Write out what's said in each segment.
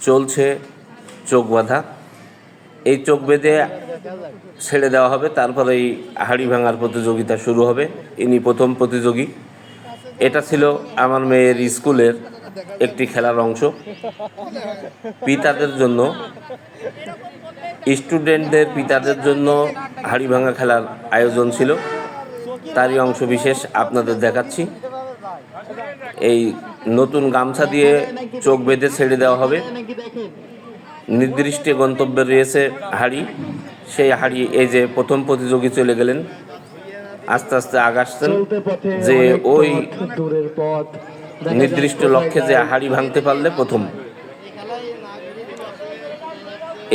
চলছে চোখ বাঁধা। এই চোখ বেঁধে ছেড়ে দেওয়া হবে, তারপরে এই হাড়ি ভাঙার প্রতিযোগিতা শুরু হবে। ইনি প্রথম প্রতিযোগী। এটা ছিল আমার মেয়ের স্কুলের একটি খেলার অংশ। পিতাদের জন্য, স্টুডেন্টদের পিতাদের জন্য হাড়ি ভাঙা খেলার আয়োজন ছিল, তারই অংশ বিশেষ আপনাদের দেখাচ্ছি। এই নতুন গামছা দিয়ে চোখ বেঁধে ছেড়ে দেওয়া হবে। নির্দিষ্ট গন্তব্যে রয়েছে হাড়ি। সেই হাড়ি, এই যে প্রথম প্রতিযোগী চলে গেলেন, আস্তে আস্তে আগাচ্ছেন যে ওই নির্দিষ্ট লক্ষ্যে যে হাড়ি ভাঙতে পারলে প্রথম।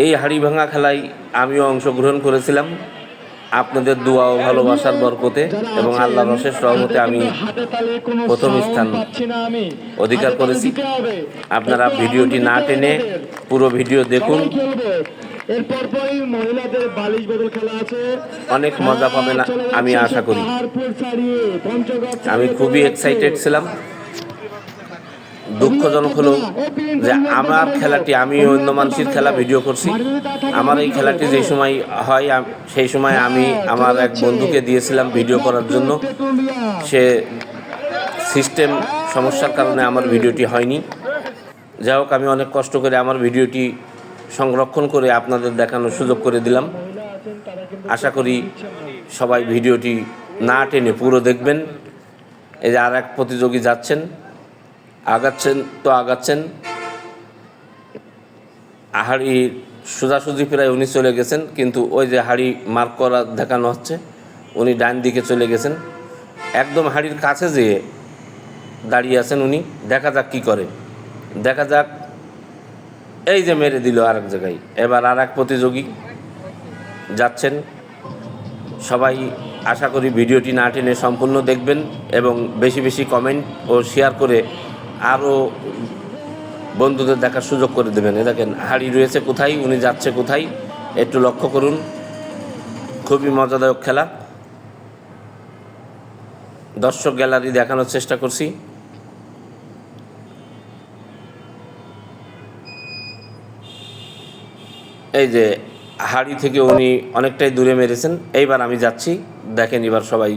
এই হাড়ি ভাঙা খেলায় আমিও অংশগ্রহণ করেছিলাম। আপনাদের দোয়া ও ভালোবাসার বরকতে এবং আল্লাহর অশেষ রহমতে আমি প্রথম স্থান অধিকার করেছি। আপনারা ভিডিওটি না টেনে পুরো ভিডিও দেখুন, অনেক মজা পাবেন আমি আশা করি। আমি খুবই এক্সাইটেড ছিলাম। দুঃখজনক হলো যে আমার খেলাটি, আমি অন্য মানুষের খেলা ভিডিও করছি, আমার এই খেলাটি যে সময় হয় সেই সময় আমি আমার এক বন্ধুকে দিয়েছিলাম ভিডিও করার জন্য। সে সিস্টেম সমস্যার কারণে আমার ভিডিওটি হয়নি। যাই হোক, আমি অনেক কষ্ট করে আমার ভিডিওটি সংরক্ষণ করে আপনাদের দেখানোর সুযোগ করে দিলাম। আশা করি সবাই ভিডিওটি না টেনে পুরো দেখবেন। এই যে আর এক প্রতিযোগী যাচ্ছেন, আগাচ্ছেন। হাড়ি সোজাসুজি প্রায় উনি চলে গেছেন, কিন্তু ওই যে হাড়ি মার্ক করা দেখানো হচ্ছে, উনি ডান দিকে চলে গেছেন। একদম হাড়ির কাছে যেয়ে দাঁড়িয়ে আছেন উনি। দেখা যাক কী করে, দেখা যাক। এই যে মেরে দিল আর এক জায়গায়। এবার আর এক প্রতিযোগী যাচ্ছেন। সবাই আশা করি ভিডিওটি না টেনে সম্পূর্ণ দেখবেন এবং বেশি বেশি কমেন্ট ও শেয়ার করে আরও বন্ধুদের দেখার সুযোগ করে দেবেন। এ দেখেন হাড়ি রয়েছে কোথায়, উনি যাচ্ছে কোথায়, একটু লক্ষ্য করুন। খুবই মজাদায়ক খেলা। দর্শক গ্যালারি দেখানোর চেষ্টা করছি। এই যে হাড়ি থেকে উনি অনেকটাই দূরে মেরেছেন। এইবার আমি যাচ্ছি, দেখেন এবার সবাই।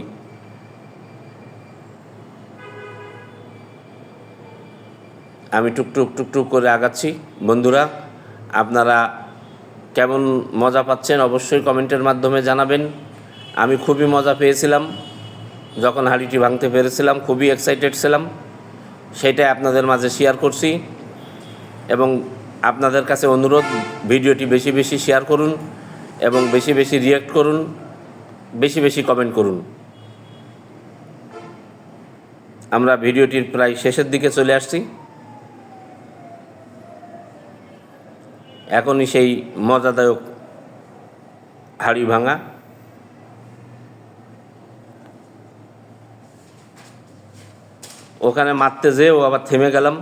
আমি টুকটুক করে আগাচ্ছি। বন্ধুরা, আপনারা কেমন মজা পাচ্ছেন অবশ্যই কমেন্টের মাধ্যমে জানাবেন। আমি খুবই মজা পেয়েছিলাম যখন হাড়িটি ভাঙতে পেরেছিলাম, খুবই এক্সাইটেড ছিলাম। সেটাই আপনাদের মাঝে শেয়ার করছি এবং আপনাদের কাছে অনুরোধ, ভিডিওটি বেশি বেশি শেয়ার করুন এবং বেশি বেশি রিয়্যাক্ট করুন, বেশি বেশি কমেন্ট করুন। আমরা ভিডিওটির প্রায় শেষের দিকে চলে আসছি। এখনই সেই মজাদায়ক হাড়ি ভাঙা। ওখানে মারতে যেয়ে ও আবার থেমে গেলাম।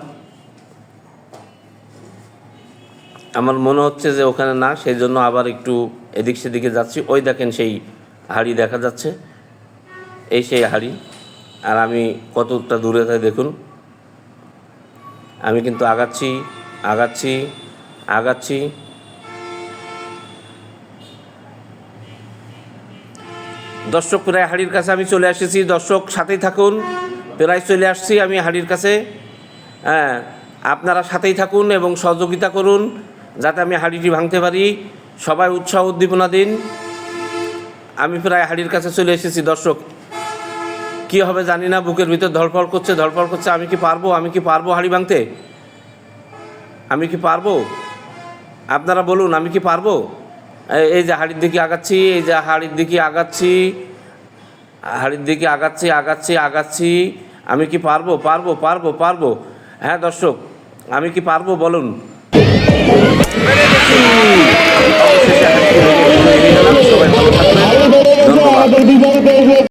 আমার মনে হচ্ছে যে ওখানে না, সেই জন্য আবার একটু এদিক সেদিকে যাচ্ছি। ওই দেখেন সেই হাড়ি দেখা যাচ্ছে, এই সেই হাড়ি। আর আমি কতটা দূরে তাই দেখুন। আমি কিন্তু আগাচ্ছি। দর্শক, প্রায় হাড়ির কাছে আমি চলে এসেছি। দর্শক সাথেই থাকুন, প্রায় চলে আসছি আমি হাড়ির কাছে। হ্যাঁ, আপনারা সাথেই থাকুন এবং সহযোগিতা করুন যাতে আমি হাড়িটি ভাঙতে পারি। সবাই উৎসাহ উদ্দীপনা দিন। আমি প্রায় হাড়ির কাছে চলে এসেছি। দর্শক, কী হবে জানি না, বুকের ভিতর ধড়ফড় করছে। আমি কি পারবো হাড়ি ভাঙতে? আমি কি পারবো? আপনারা বলুন, আমি কি পারবো? এই যে হাড়ির দিকে আগাচ্ছি। আমি কি পারবো? হ্যাঁ দর্শক, আমি কি পারবো বলুন? সবাই ভালো থাকবেন। ধন্যবাদ।